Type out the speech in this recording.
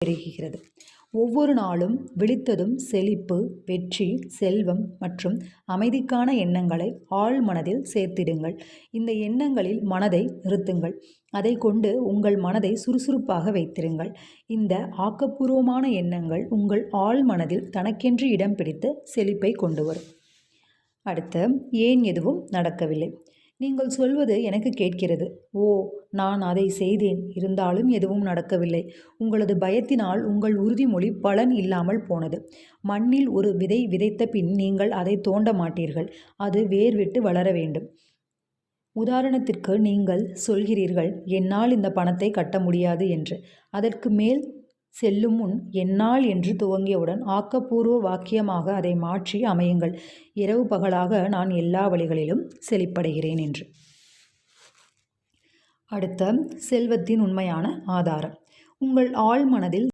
பெருகுகிறது. ஒவ்வொரு நாளும் விழித்ததும் செழிப்பு, வெற்றி, செல்வம் மற்றும் அமைதிக்கான எண்ணங்களை ஆழ் மனதில் சேர்த்திடுங்கள். இந்த எண்ணங்களில் மனதை நிறுத்துங்கள். அதை கொண்டு உங்கள் மனதை சுறுசுறுப்பாக வைத்திருங்கள். இந்த ஆக்கப்பூர்வமான எண்ணங்கள் உங்கள் ஆழ் மனதில் தனக்கென்று இடம் பிடித்து செழிப்பை கொண்டு வரும். அடுத்து, ஏன் எதுவும் நடக்கவில்லை? நீங்கள் சொல்வது எனக்கு கேட்கிறது. ஓ, நான் அதை செய்தேன், இருந்தாலும் எதுவும் நடக்கவில்லை. உங்களது பயத்தினால் உங்கள் உறுதிமொழி பலன் இல்லாமல் போனது. மண்ணில் ஒரு விதை விதைத்த பின் நீங்கள் அதை தோண்ட மாட்டீர்கள். அது வேர் விட்டு வளர வேண்டும். உதாரணத்திற்கு, நீங்கள் சொல்கிறீர்கள், என்னால் இந்த பணத்தை கட்ட முடியாது என்று. அதற்கு மேல் செல்லும் முன் என்னால் என்று துவங்கியவுடன் ஆக்கப்பூர்வ வாக்கியமாக அதை மாற்றி அமையுங்கள். இரவு பகலாக நான் எல்லா வழிகளிலும் செழிப்படைகிறேன் என்று. அடுத்த, செல்வத்தின் உண்மையான ஆதாரம். உங்கள் ஆழ் மனதில்